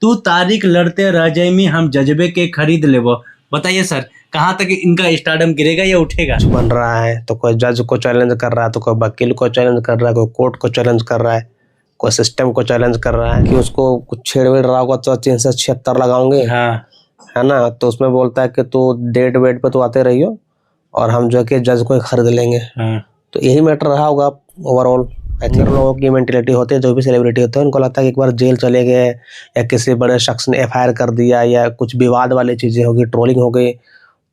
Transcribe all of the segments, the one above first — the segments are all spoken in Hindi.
तू तारीख लड़ते रह जाइमी हम जज्बे के खरीद लेबो। बताइए सर, कहाँ तक इनका स्टारडम गिरेगा या उठेगा? बन रहा है तो कोई जज को चैलेंज कर रहा है, तो कोई वकील को चैलेंज कर रहा है, कोई कोर्ट को चैलेंज कर रहा है, कोई सिस्टम को चैलेंज कर रहा है कि उसको कुछ छेड़वेड़ रहा होगा तो 376 लगाओगे। हाँ, है ना। तो उसमें बोलता है कि तू डेट वेट पे तो आते रहियो और हम जो है कि जज को ही खरीद लेंगे। हाँ। तो यही मैटर रहा होगा ओवरऑल। आई थिंक लोगों की मेंटेलिटी होती है, जो भी सेलिब्रिटी होते हैं उनको लगता है कि एक बार जेल चले गए या किसी बड़े शख्स ने एफआईआर कर दिया या कुछ विवाद वाली चीज़ें हो गई, ट्रोलिंग हो गई,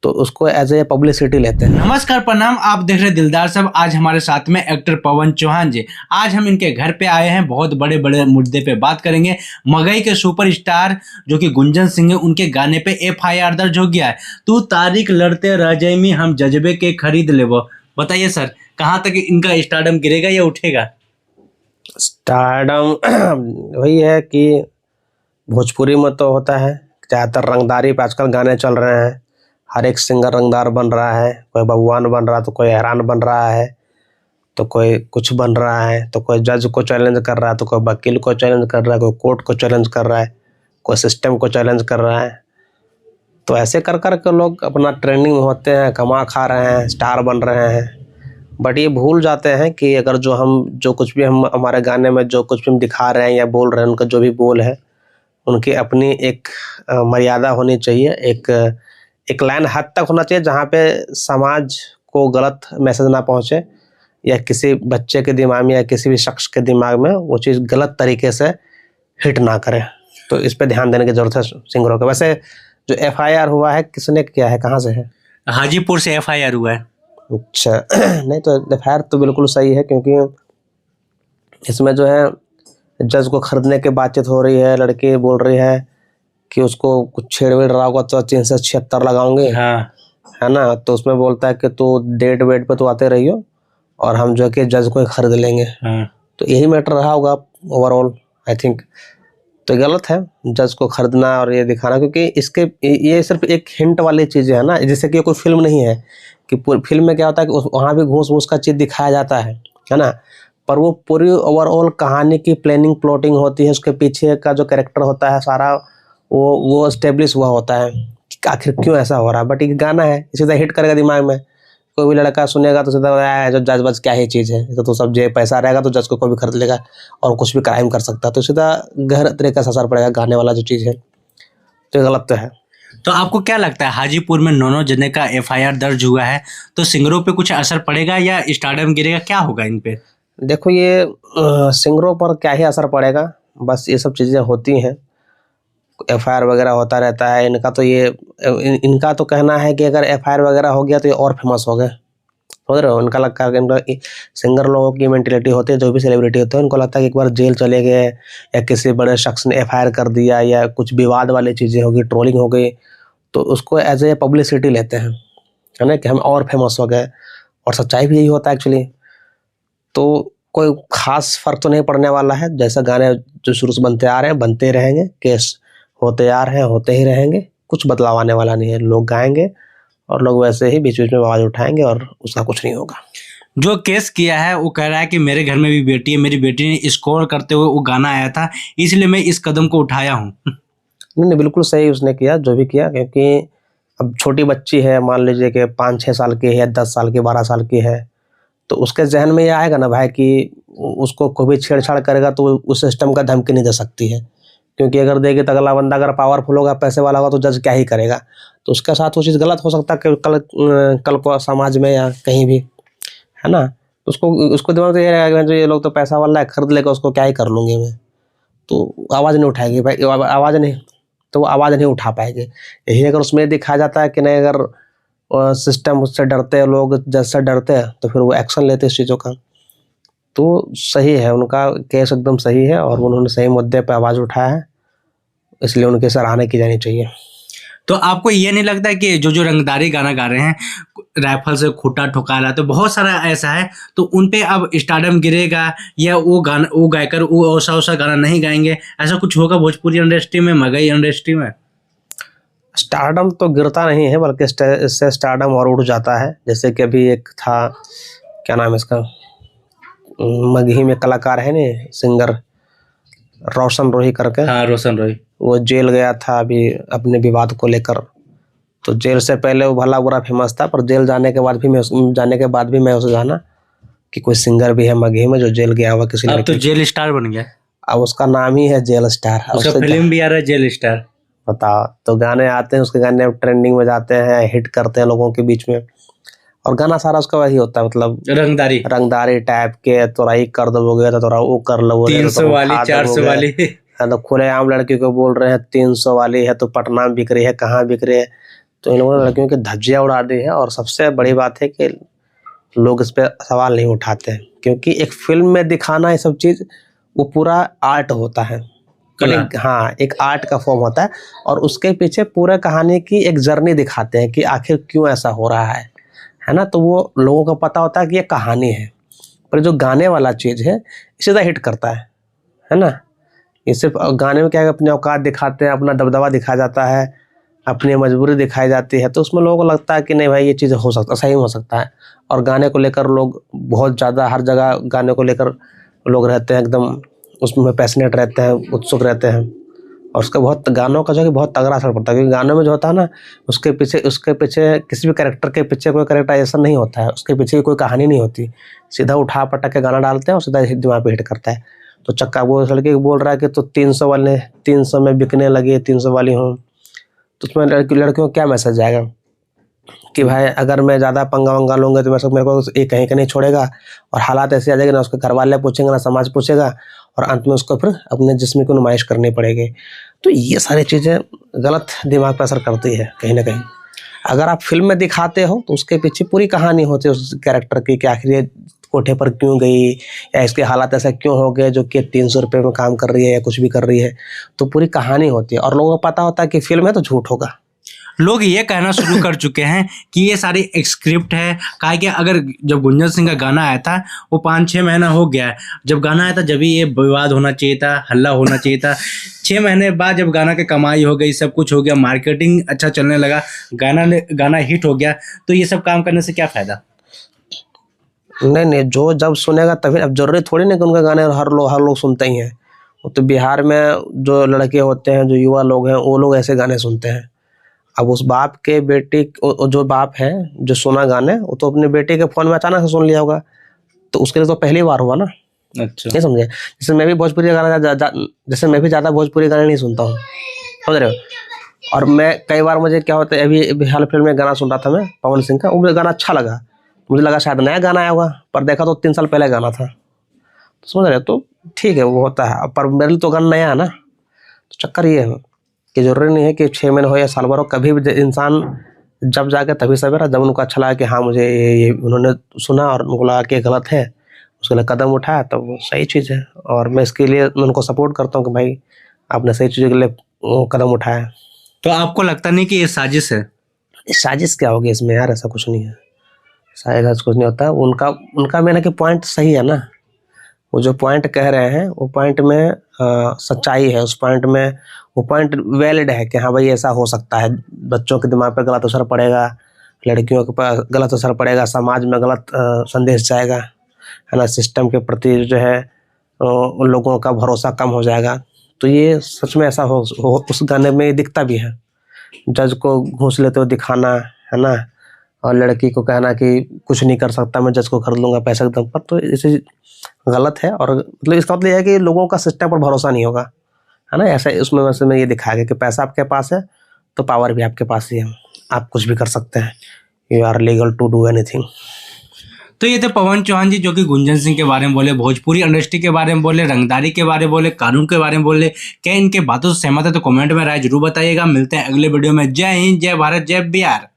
तो उसको एज ए पब्लिसिटी लेते हैं। नमस्कार, प्रणाम। आप देख रहे दिलदार साहब। आज हमारे साथ में एक्टर पवन चौहान जी। आज हम इनके घर पे आए हैं, बहुत बड़े बड़े मुद्दे पे बात करेंगे। मगही के सुपरस्टार जो कि गुंजन सिंह है, उनके गाने पे एफआईआर दर्ज हो गया है। तू तारीख लड़ते रह जाइमी हम जज्बे के खरीद लेबो। बताइए सर, कहाँ तक इनका स्टारडम गिरेगा या उठेगा? स्टारडम वही है कि भोजपुरी में तो होता है ज़्यादातर रंगदारी पे आजकल गाने चल रहे हैं। हर एक सिंगर रंगदार बन रहा है, कोई भगवान बन रहा है तो कोई हैरान बन रहा है, तो कोई कुछ बन रहा है, तो कोई जज को चैलेंज कर रहा है, तो कोई वकील को चैलेंज कर रहा है, कोई कोर्ट को चैलेंज कर रहा है, कोई सिस्टम को चैलेंज कर रहा है। तो ऐसे कर कर के लोग अपना ट्रेंडिंग में होते हैं, कमा खा रहे हैं, स्टार बन रहे हैं। बट ये भूल जाते हैं कि अगर जो कुछ भी हम हमारे गाने में जो कुछ भी हम दिखा रहे हैं या बोल रहे हैं, उनका जो भी बोल है उनकी अपनी एक मर्यादा होनी चाहिए। एक लाइन हद तक होना चाहिए जहाँ पे समाज को गलत मैसेज ना पहुँचे या किसी बच्चे के दिमाग में या किसी भी शख्स के दिमाग में वो चीज़ गलत तरीके से हिट ना करे। तो इस पे ध्यान देने की ज़रूरत है सिंगरों को। वैसे जो एफआईआर हुआ है किसने किया है, कहाँ से है? हाजीपुर से एफआईआर हुआ है। अच्छा नहीं तो एफआईआर तो बिल्कुल सही है, क्योंकि इसमें जो है जज को खरीदने की बातचीत हो रही है। लड़की बोल रही है कि उसको कुछ छेड़वेड़ रहा होगा तो 376 लगाओगे। हाँ। है ना। तो उसमें बोलता है कि तू डेट वेट पे तो आते रहियो और हम जो है कि जज को ही खरीद लेंगे। हाँ। तो यही मैटर रहा होगा ओवरऑल आई थिंक। तो गलत है जज को खरीदना और ये दिखाना, क्योंकि ये सिर्फ एक हिंट वाली चीज़ें है ना, जैसे कि कोई फिल्म नहीं है कि फिल्म में क्या होता है कि वहाँ भी घूस घूस का चीज़ दिखाया जाता है ना। पर वो पूरी ओवरऑल कहानी की प्लानिंग प्लॉटिंग होती है, उसके पीछे का जो कैरेक्टर होता है सारा वो एस्टेब्लिश हुआ होता है कि आखिर क्यों ऐसा हो रहा है। बट एक गाना है सीधा हिट करेगा दिमाग में, कोई भी लड़का सुनेगा तो सीधा जो जज बज क्या ही चीज़ है, तो सब जो पैसा रहेगा तो जज को कोई भी खरीद लेगा और कुछ भी क्राइम कर सकता है। तो सीधा गहरा तरीके से असर पड़ेगा गाने वाला जो चीज़ है, तो गलत तो है। तो आपको क्या लगता है, हाजीपुर में 9 जने का एफआईआर दर्ज हुआ है, तो सिंगरों पे कुछ असर पड़ेगा या स्टारडम गिरेगा? क्या होगा इन पे? देखो ये सिंगरों पर क्या ही असर पड़ेगा, बस ये सब चीज़ें होती हैं, एफआईआर वगैरह होता रहता है। इनका तो कहना है कि अगर एफआईआर वगैरह हो गया तो ये और फेमस हो गए। समझ रहे हो, इनका सिंगर लोगों की मेंटेलिटी होती है, जो भी सेलिब्रिटी होते हैं उनको लगता है कि एक बार जेल चले गए या किसी बड़े शख्स ने एफआईआर कर दिया या कुछ विवाद वाली चीज़ें हो गई, ट्रोलिंग हो गई, तो उसको एज ए पब्लिसिटी लेते हैं, है ना, कि हम और फेमस हो गए। और सच्चाई भी यही होता है एक्चुअली। तो कोई खास फर्क तो नहीं पड़ने वाला है, जैसा गाने जो शुरू से बनते आ रहे हैं बनते ही रहेंगे, केस होते आ रहे हैं होते ही रहेंगे, कुछ बदलाव आने वाला नहीं है। लोग गाएंगे और लोग वैसे ही बीच बीच में आवाज़ उठाएंगे और उसका कुछ नहीं होगा। जो केस किया है वो कह रहा है कि मेरे घर में भी बेटी है, मेरी बेटी ने स्कोर करते हुए वो गाना आया था, इसलिए मैं इस कदम को उठाया हूँ। नहीं बिल्कुल सही उसने किया जो भी किया, क्योंकि अब छोटी बच्ची है, मान लीजिए कि 5-6 साल की है, 10 साल की, 12 साल की है, तो उसके जहन में ये आएगा ना भाई कि उसको कोई भी छेड़छाड़ करेगा तो उस सिस्टम का धमकी नहीं दे सकती है, क्योंकि अगर देगी तो अगला बंदा अगर पावरफुल होगा, पैसे वाला होगा, तो जज क्या ही करेगा। तो उसके साथ वो चीज़ गलत हो सकता है कि कल को समाज में या कहीं भी, है ना। तो उसको दिमाग में ये रहेगा कि ये लोग तो पैसा वाला है, खरीद लेगा, उसको क्या ही कर लूँगी मैं। तो आवाज़ नहीं उठाएगी भाई, आवाज़ नहीं, तो वो आवाज़ नहीं उठा पाएगी। यही अगर उसमें दिखाया जाता है कि नहीं, अगर सिस्टम उससे डरते हैं, लोग जज से डरते हैं, तो फिर वो एक्शन लेते हैं इस चीज़ों का। तो सही है, उनका केस एकदम सही है और उन्होंने सही मुद्दे पर आवाज़ उठाया है, इसलिए उनकी सराहना की जानी चाहिए। तो आपको ये नहीं लगता कि जो रंगदारी गाना गा रहे हैं, राइफल से खूंटा ठोका रहा है, तो बहुत सारा ऐसा है, तो उन पे अब स्टारडम गिरेगा या वो गायकर वो ऐसा गाना नहीं गाएंगे, ऐसा कुछ होगा भोजपुरी इंडस्ट्री में, मगही इंडस्ट्री में? स्टारडम तो गिरता नहीं है, बल्कि इससे स्टारडम और उठ जाता है। जैसे कि अभी एक था, क्या नाम है इसका, मगही में कलाकार है ना, सिंगर रोशन रोही करके। हाँ, रोशन रोही। वो जेल गया था अभी अपने विवाद को लेकर। तो जेल से पहले वो भला बुरा फेमस था, पर जेल जाने के बाद भी मैं उसे जाना कि कोई सिंगर भी है मगही में जो जेल गया हुआ किसी अब तो लड़की। जेल स्टार बन गया, अब उसका नाम ही है जेल स्टार। उसका फिल्म भी आ रहा है जेल स्टार। बताओ, तो गाने आते हैं उसके, गाने ट्रेंडिंग में जाते हैं, हिट करते हैं लोगों के बीच में। और गाना सारा उसका वही होता है, मतलब रंगदारी टाइप के, तोरा ही कर दोगे तो तोरा वो कर लो, 300 वाली 400 वाली। तो खुलेआम लड़की को बोल रहे हैं 300 वाली है, तो पटना में बिक रही है, कहाँ बिक रही है। तो इन लोगों ने लड़कियों की धज्जियां उड़ा दी है। और सबसे बड़ी बात है कि लोग इस पर सवाल नहीं उठाते हैं, क्योंकि एक फिल्म में दिखाना ये सब चीज़ वो पूरा आर्ट होता है। हाँ, एक आर्ट का फॉर्म होता है, और उसके पीछे पूरे कहानी की एक जर्नी दिखाते हैं कि आखिर क्यों ऐसा हो रहा है ना। तो वो लोगों को पता होता है कि ये कहानी है, पर जो गाने वाला चीज़ है सीधा हिट करता है ना। ये सिर्फ गाने में क्या है, अपनी औकात दिखाते हैं, अपना दबदबा दिखाया जाता है, अपनी मजबूरी दिखाई जाती है। तो उसमें लोगों को लगता है कि नहीं भाई ये चीज़ हो सकता, सही हो सकता है। और गाने को लेकर लोग बहुत ज़्यादा, हर जगह गाने को लेकर लोग रहते हैं, एकदम उसमें पैशनेट रहते हैं, उत्सुक रहते हैं। और उसका बहुत, गानों का जो है बहुत तगड़ा असर पड़ता है, क्योंकि गानों में जो होता है ना, उसके पीछे किसी भी कैरेक्टर के पीछे कोई कैरेक्टराइजेशन नहीं होता है, उसके पीछे कोई कहानी नहीं होती। सीधा उठा पटक के गाना डालते हैं और सीधा दिमाग पे हिट करता है। तो चक्का वो लड़के बोल रहा है कि तो 300 में बिकने लगी, 300 वाली हूँ। तो उसमें लड़कियों को क्या मैसेज जाएगा कि भाई अगर मैं ज़्यादा पंगा वंगा लूँगा तो मेरे को एक कहीं का नहीं छोड़ेगा, और हालात ऐसे आ जाएंगे ना उसके घर वाले पूछेंगे ना समाज पूछेगा, और अंत में उसको फिर अपने जिस्म की नुमाइश करनी पड़ेगी। तो ये सारी चीज़ें गलत दिमाग पर असर करती है कहीं ना कहीं। अगर आप फिल्म में दिखाते हो तो उसके पीछे पूरी कहानी होती है उस कैरेक्टर की, कि आखिर ये कोठे पर क्यों गई, या इसके हालात ऐसा क्यों हो गए जो कि 300 रुपये में काम कर रही है या कुछ भी कर रही है। तो पूरी कहानी होती है, और लोगों को पता होता है कि फिल्म है तो झूठ होगा। लोग ये कहना शुरू कर चुके हैं कि ये सारी एक स्क्रिप्ट है। कहा कि अगर जब गुंजन सिंह का गाना आया था वो 5-6 महीना हो गया है, जब गाना आया था जब ही ये विवाद होना चाहिए था, हल्ला होना चाहिए था। 6 महीने बाद जब गाना की कमाई हो गई, सब कुछ हो गया, मार्केटिंग अच्छा चलने लगा, गाना हिट हो गया, तो ये सब काम करने से क्या फायदा? नहीं, जो जब सुनेगा तभी। अब जरूरी थोड़ी नहीं कि उनका गाने हर लोग सुनते ही हैं। वो तो बिहार में जो लड़के होते हैं, जो युवा लोग हैं, वो लोग ऐसे गाने सुनते हैं। अब उस बाप के बेटी, जो बाप है जो सुना गाने, वो तो अपने बेटे के फोन में अचानक से सुन लिया होगा, तो उसके लिए तो पहली बार हुआ ना। अच्छा, नहीं समझे? जैसे मैं भी भोजपुरी गाना जैसे मैं भी ज़्यादा भोजपुरी गाने नहीं सुनता हूँ, समझ रहे हो। और मैं कई बार, मुझे क्या होता है, अभी हाल फिल्म में गाना सुन रहा था मैं पवन सिंह का, वो मुझे गाना अच्छा लगा, मुझे लगा शायद नया गाना आया होगा, पर देखा तो 3 साल पहले गाना था। तो समझ रहे हो, तो ठीक है वो होता है, पर मेरे लिए तो गाना नया है ना। तो चक्कर ये है कि जरूरी नहीं है कि 6 महीने हो या साल भर हो, कभी भी इंसान जब जाके तभी सवेरा, जब उनको अच्छा लगा कि हाँ मुझे ये उन्होंने सुना और उनको लगा कि गलत है, उसके लिए कदम उठाया, तो वो सही चीज़ है। और मैं इसके लिए उनको सपोर्ट करता हूँ कि भाई आपने सही चीज़ के लिए कदम उठाया। तो आपको लगता नहीं कि ये साजिश है? साजिश क्या होगी इसमें यार, ऐसा कुछ नहीं है, साजिश कुछ नहीं होता। उनका मैंने कि पॉइंट सही है ना, वो जो पॉइंट कह रहे हैं वो पॉइंट में सच्चाई है, उस पॉइंट में वो पॉइंट वैलिड है कि हाँ भाई ऐसा हो सकता है। बच्चों के दिमाग पर गलत असर पड़ेगा, लड़कियों के पास गलत असर पड़ेगा, समाज में गलत संदेश जाएगा, है ना। सिस्टम के प्रति जो है उन लोगों का भरोसा कम हो जाएगा। तो ये सच में ऐसा हो उस गाने में दिखता भी है। जज को घूस लेते हुए दिखाना, है ना, और लड़की को कहना कि कुछ नहीं कर सकता, मैं जज को खरीद लूँगा पैसे के दम पर, तो इसे गलत है। और मतलब इसका मतलब यह है कि लोगों का सिस्टम पर भरोसा नहीं होगा, है ना। ऐसा उसमें वैसे में ये दिखाया गया कि पैसा आपके पास है तो पावर भी आपके पास ही है, आप कुछ भी कर सकते हैं, you are legal to do anything. तो ये थे पवन चौहान जी, जो कि गुंजन सिंह के बारे में बोले, भोजपुरी इंडस्ट्री के बारे में बोले, रंगदारी के बारे में बोले, कानून के बारे में बोले। क्या इनके बातों से सहमत है तो कमेंट में राय जरूर बताइएगा। मिलते हैं अगले वीडियो में। जय हिंद, जय भारत, जय बिहार।